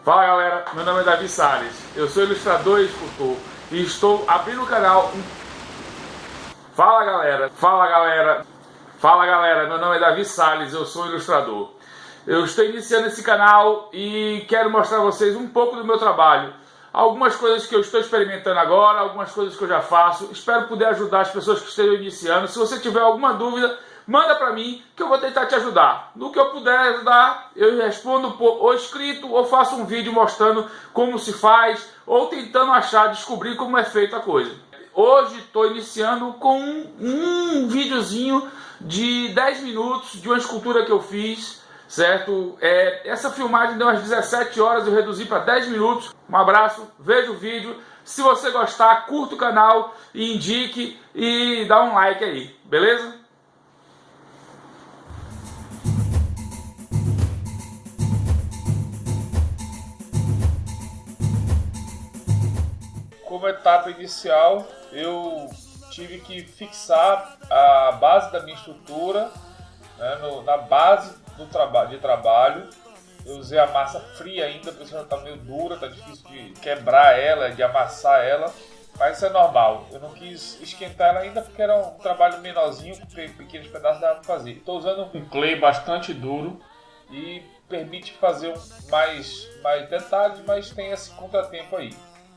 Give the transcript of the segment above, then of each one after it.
Fala galera, meu nome é Davi Salles, eu sou ilustrador e escultor e estou abrindo o canal. Fala galera, meu nome é Davi Salles, eu sou ilustrador. Eu estou iniciando esse canal e quero mostrar a vocês um pouco do meu trabalho. Algumas coisas que eu estou experimentando agora, algumas coisas que eu já faço. Espero poder ajudar as pessoas que estejam iniciando. Se você tiver alguma dúvida, manda para mim que eu vou tentar te ajudar. No que eu puder ajudar, eu respondo ou escrito ou faço um vídeo mostrando como se faz ou tentando descobrir como é feita a coisa. Hoje estou iniciando com um videozinho de 10 minutos de uma escultura que eu fiz, certo? Essa filmagem deu umas 17 horas, eu reduzi para 10 minutos. Um abraço, veja o vídeo. Se você gostar, curta o canal e indique e dá um like aí, beleza? Como etapa inicial, eu tive que fixar a base da minha estrutura, né, na base de trabalho. Eu usei a massa fria ainda, porque ela está meio dura, está difícil de quebrar ela, de amassar ela, mas isso é normal. Eu não quis esquentar ela ainda porque era um trabalho menorzinho, porque pequenos pedaços dava para fazer. Estou usando um clay bastante duro e permite fazer mais detalhes, mas tem esse contratempo aí.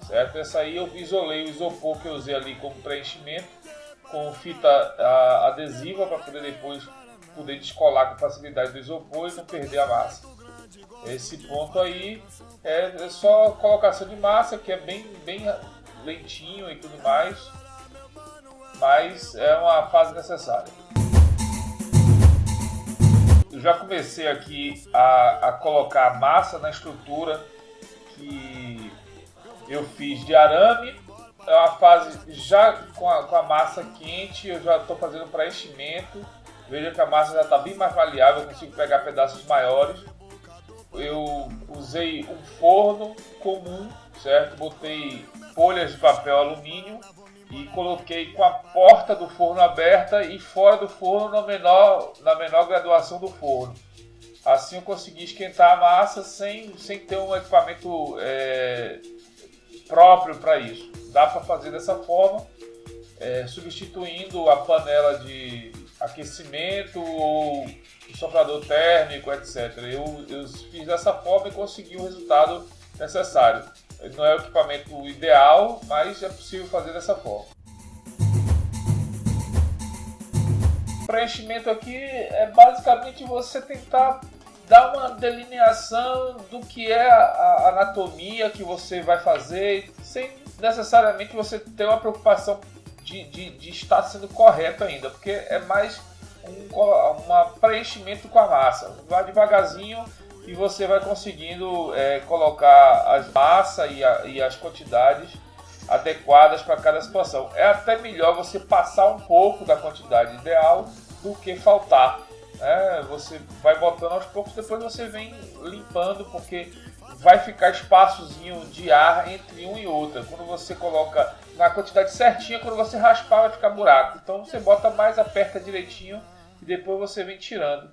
Certo? Essa aí eu isolei o isopor que eu usei ali como preenchimento com fita adesiva para poder depois descolar com facilidade do isopor e não perder a massa. Esse ponto aí é só colocação de massa, que é bem lentinho e tudo mais, mas é uma fase necessária. Eu já comecei aqui a colocar a massa na estrutura que eu fiz de arame. É uma fase já com a massa quente, eu já estou fazendo preenchimento. Veja que a massa já está bem mais maleável, eu consigo pegar pedaços maiores. Eu usei um forno comum, certo? Botei folhas de papel alumínio e coloquei com a porta do forno aberta e fora do forno na menor graduação do forno. Assim eu consegui esquentar a massa sem ter um equipamento próprio para isso. Dá para fazer dessa forma, substituindo a panela de aquecimento ou o soprador térmico, etc. Eu fiz dessa forma e consegui o resultado necessário. Não é o equipamento ideal, mas é possível fazer dessa forma. O preenchimento aqui é basicamente você tentar dar uma delineação do que é a anatomia que você vai fazer, sem necessariamente você ter uma preocupação de estar sendo correto ainda, porque é mais um preenchimento com a massa. Vai devagarzinho e você vai conseguindo colocar as massas e as quantidades adequadas para cada situação. É até melhor você passar um pouco da quantidade ideal do que faltar. Você vai botando aos poucos, depois você vem limpando, porque vai ficar espaçozinho de ar entre um e outro. Quando você coloca na quantidade certinha, quando você raspar vai ficar buraco. Então você bota mais, aperta direitinho e depois você vem tirando.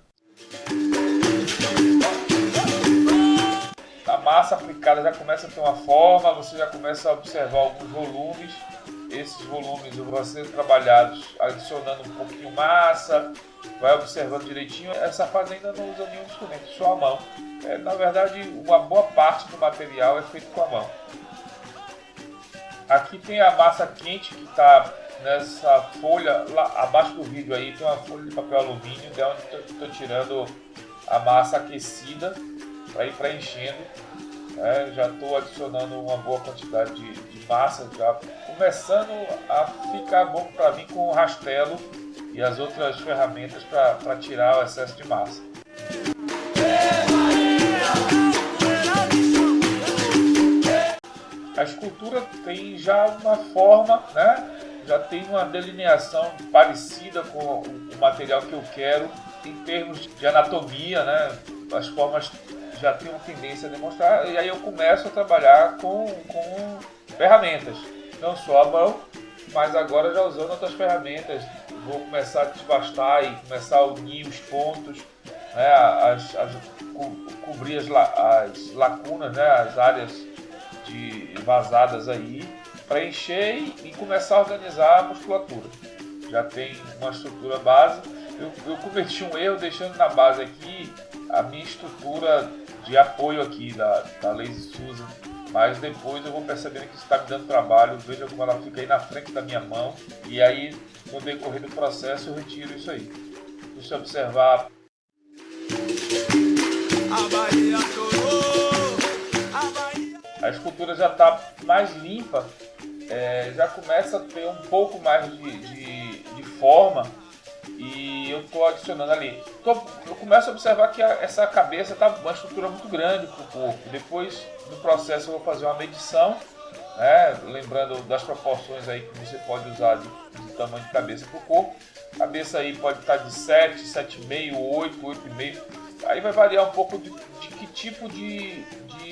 A massa aplicada já começa a ter uma forma, você já começa a observar alguns volumes. Esses volumes vão ser trabalhados adicionando um pouquinho massa, vai observando direitinho. Essa fase ainda não usa nenhum instrumento, só a mão. Na verdade, uma boa parte do material é feito com a mão. Aqui tem a massa quente que está nessa folha, lá abaixo do vídeo aí tem uma folha de papel alumínio, de onde estou tirando a massa aquecida para ir preenchendo. Já estou adicionando uma boa quantidade de massa, já começando a ficar bom para mim com o rastelo e as outras ferramentas para tirar o excesso de massa. A escultura tem já uma forma, né? Já tem uma delineação parecida com o material que eu quero em termos de anatomia, né? As formas já tem uma tendência a demonstrar, e aí eu começo a trabalhar com ferramentas, não só a mão, mas agora já usando outras ferramentas. Vou começar a desbastar e começar a unir os pontos, né, cobrir as lacunas, né, as áreas vazadas aí, preencher e começar a organizar a musculatura. Já tem uma estrutura base. Eu cometi um erro deixando na base aqui a minha estrutura de apoio aqui da Lazy Susan, mas depois eu vou percebendo que isso está me dando trabalho. Veja como ela fica aí na frente da minha mão, e aí no decorrer do processo eu retiro isso aí. Deixa eu observar. A escultura já está mais limpa, já começa a ter um pouco mais de forma, e eu estou adicionando ali. Eu começo a observar que essa cabeça está uma estrutura muito grande para o corpo. Depois do processo eu vou fazer uma medição, né, lembrando das proporções aí que você pode usar de tamanho de cabeça para o corpo. A cabeça aí pode estar de 7, 7,5, 8, 8,5. Aí vai variar um pouco de que tipo de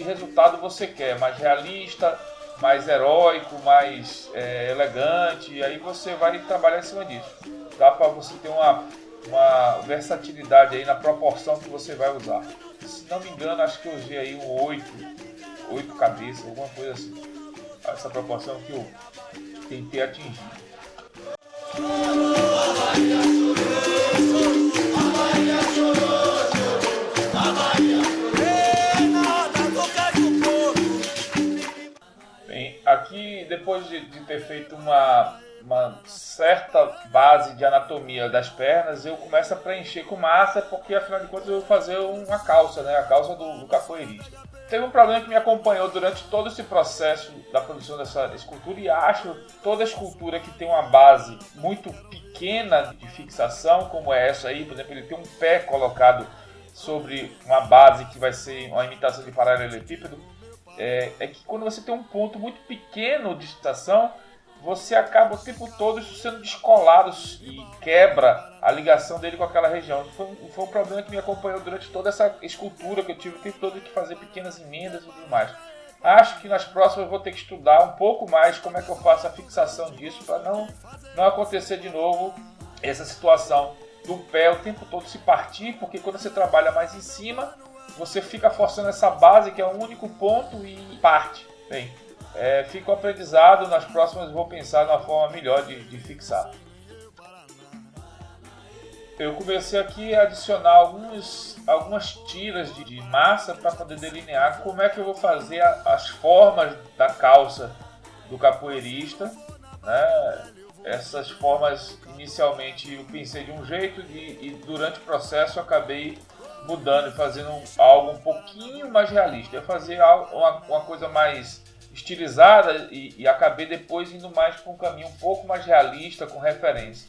resultado você quer, mais realista, mais heróico, mais elegante, e aí você vai trabalhar em cima disso. Dá para você ter uma versatilidade aí na proporção que você vai usar. Se não me engano, acho que eu usei aí um 8 cabeças, alguma coisa assim. Essa proporção que eu tentei atingir. Bem, aqui depois de ter feito uma certa base de anatomia das pernas, eu começo a preencher com massa, porque afinal de contas eu vou fazer uma calça, né? A calça do capoeirista. Teve um problema que me acompanhou durante todo esse processo da produção dessa escultura, e acho toda escultura que tem uma base muito pequena de fixação, como é essa aí, por exemplo, ele tem um pé colocado sobre uma base que vai ser uma imitação de paralelepípedo, é que quando você tem um ponto muito pequeno de fixação, você acaba o tempo todo sendo descolado e quebra a ligação dele com aquela região. Foi um problema que me acompanhou durante toda essa escultura, que eu tive o tempo todo que fazer pequenas emendas e tudo mais. Acho que nas próximas eu vou ter que estudar um pouco mais como é que eu faço a fixação disso, para não acontecer de novo essa situação do pé o tempo todo se partir, porque quando você trabalha mais em cima, você fica forçando essa base, que é um único ponto, e parte. Bem, fica o aprendizado. Nas próximas vou pensar numa forma melhor de fixar. Eu comecei aqui a adicionar algumas tiras de massa para poder delinear como é que eu vou fazer as formas da calça do capoeirista, né? Essas formas inicialmente eu pensei de um jeito e durante o processo eu acabei mudando e fazendo algo um pouquinho mais realista. Eu fazia uma coisa mais estilizada e acabei depois indo mais para um caminho um pouco mais realista, com referência.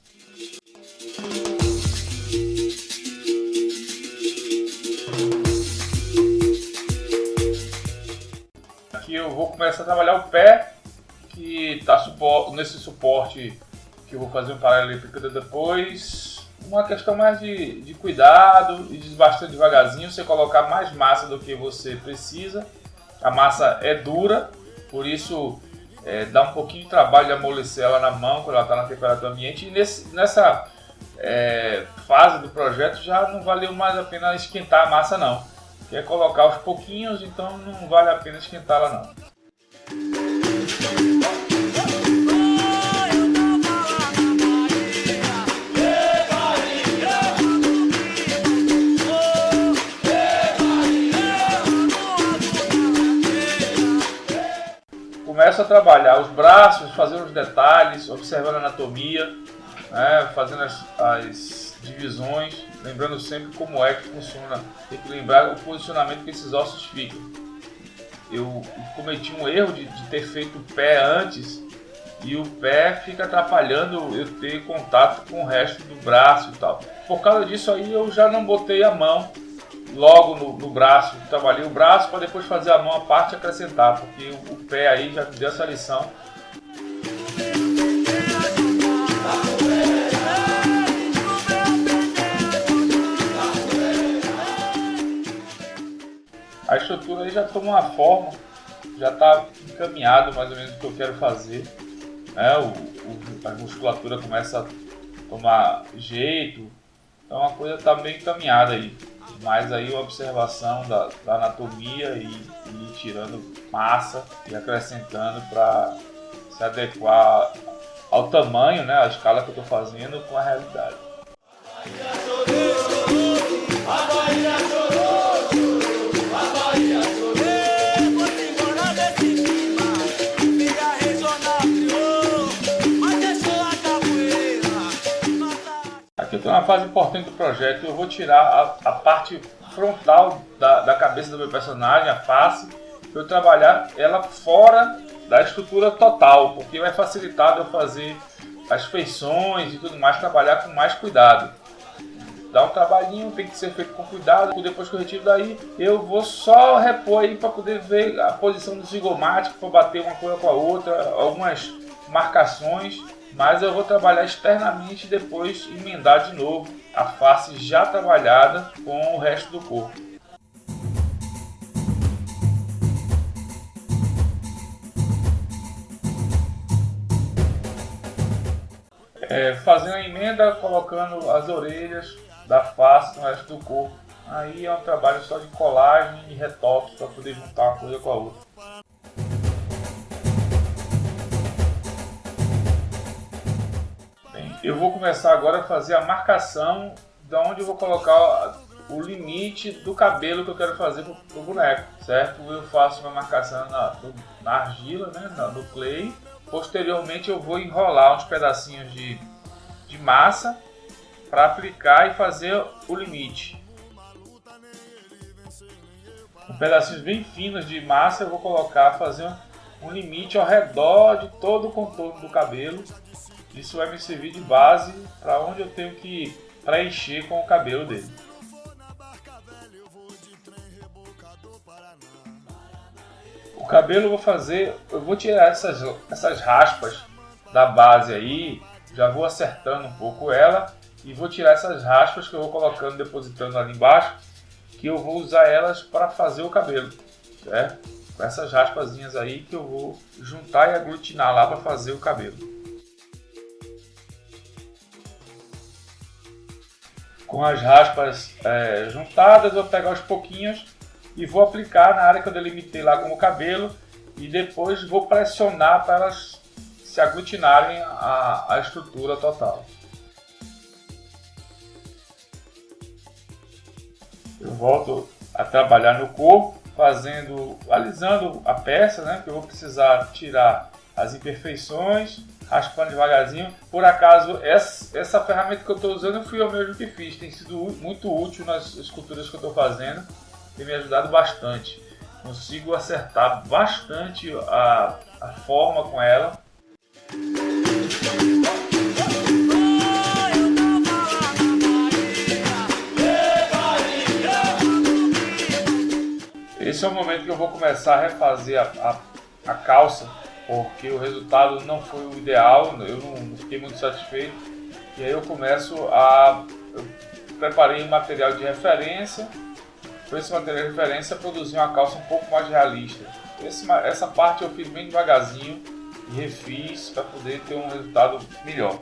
Aqui eu vou começar a trabalhar o pé, que está nesse suporte que eu vou fazer um paralelepípedo depois. Uma questão mais de cuidado e de bastante devagarzinho, você colocar mais massa do que você precisa. A massa é dura, por isso dá um pouquinho de trabalho de amolecer ela na mão quando ela está na temperatura ambiente. E nessa fase do projeto já não valeu mais a pena esquentar a massa não. Quer colocar aos pouquinhos, então não vale a pena esquentá-la não. Começo a trabalhar os braços, fazendo os detalhes, observando a anatomia, né, fazendo as divisões, lembrando sempre como é que funciona. Tem que lembrar o posicionamento que esses ossos ficam. Eu cometi um erro de ter feito o pé antes, e o pé fica atrapalhando eu ter contato com o resto do braço e tal. Por causa disso aí eu já não botei a mão logo no braço, trabalhei o braço para depois fazer a mão à parte e acrescentar, porque o pé aí já me deu essa lição. A estrutura aí já toma uma forma, já está encaminhado mais ou menos o que eu quero fazer, né? A musculatura começa a tomar jeito, então a coisa está bem encaminhada aí. mas aí uma observação da anatomia e tirando massa e acrescentando para se adequar ao tamanho, né, à escala que eu estou fazendo com a realidade. Aqui eu estou na fase importante do projeto. Eu vou tirar a parte frontal da cabeça do meu personagem, a face, para eu trabalhar ela fora da estrutura total, porque vai facilitar eu fazer as feições e tudo mais, trabalhar com mais cuidado. Dá um trabalhinho, tem que ser feito com cuidado. Depois que eu retiro daí, eu vou só repor aí para poder ver a posição do zigomático, para bater uma coisa com a outra, algumas marcações. Mas eu vou trabalhar externamente e depois emendar de novo a face já trabalhada com o resto do corpo. Fazendo a emenda, colocando as orelhas da face no resto do corpo. Aí é um trabalho só de colagem e retoque para poder juntar uma coisa com a outra. Bem, eu vou começar agora a fazer a marcação de onde eu vou colocar o limite do cabelo que eu quero fazer para o boneco, certo? Eu faço uma marcação na argila, né, no clay. Posteriormente eu vou enrolar uns pedacinhos de massa para aplicar e fazer o limite. Com pedacinhos bem finos de massa eu vou colocar, fazer um limite ao redor de todo o contorno do cabelo. Isso vai me servir de base para onde eu tenho que preencher com o cabelo dele. O cabelo eu vou tirar essas raspas da base aí, já vou acertando um pouco ela e vou tirar essas raspas que eu vou colocando, depositando ali embaixo, que eu vou usar elas para fazer o cabelo, certo? Com essas raspazinhas aí que eu vou juntar e aglutinar lá para fazer o cabelo. Com as raspas juntadas, eu vou pegar aos pouquinhos e vou aplicar na área que eu delimitei lá como cabelo e depois vou pressionar para elas se aglutinarem à estrutura total. Eu volto a trabalhar no corpo, alisando a peça, né, que eu vou precisar tirar as imperfeições, raspando devagarzinho. Por acaso, essa ferramenta que eu estou usando fui eu mesmo que fiz, tem sido muito útil nas esculturas que eu estou fazendo. Tem me ajudado bastante. Consigo acertar bastante a forma com ela. Esse é o momento que eu vou começar a refazer a calça, porque o resultado não foi o ideal, eu não fiquei muito satisfeito. E aí eu preparei um material de referência. Com esse material de referência, produzir uma calça um pouco mais realista. Essa parte eu fiz bem devagarzinho e refiz para poder ter um resultado melhor.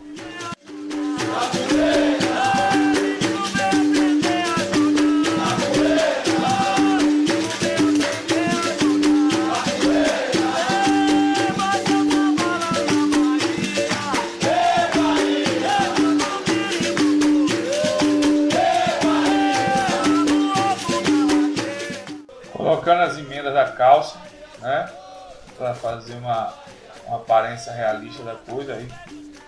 Colocando as emendas da calça, né, para fazer uma aparência realista da coisa. Aí,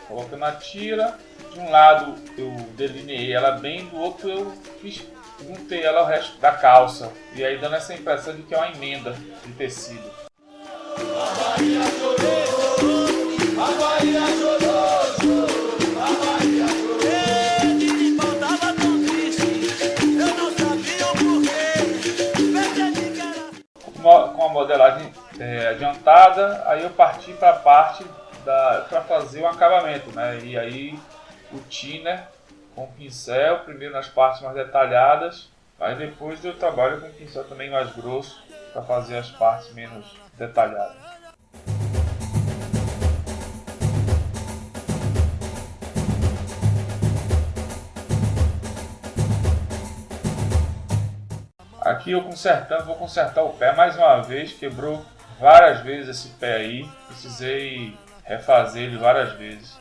colocando a tira, de um lado eu delineei ela bem, do outro eu juntei ela ao resto da calça, e aí dando essa impressão de que é uma emenda de tecido. Com a modelagem adiantada, aí eu parti para a parte para fazer o acabamento, né? E aí o thinner com o pincel, primeiro nas partes mais detalhadas, aí depois eu trabalho com o pincel também mais grosso para fazer as partes menos detalhadas. Aqui eu vou consertar o pé mais uma vez, quebrou várias vezes esse pé aí, precisei refazer ele várias vezes.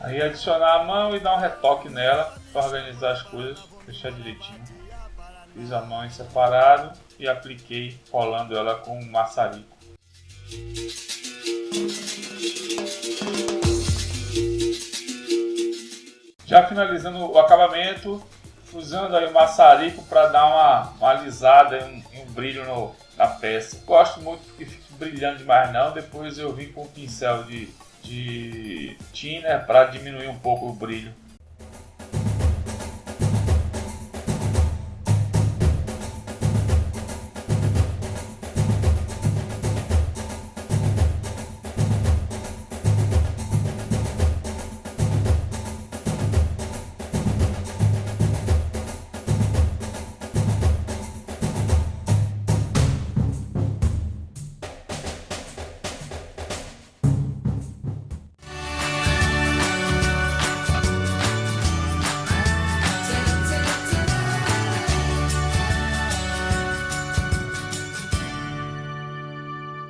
Aí adicionar a mão e dar um retoque nela para organizar as coisas, deixar direitinho. Fiz a mão em separado e apliquei colando ela com um maçarico. Já finalizando o acabamento, usando aí o maçarico para dar uma alisada e um brilho na peça. Gosto muito que fique brilhando demais não, depois eu vim com um pincel de thinner para diminuir um pouco o brilho.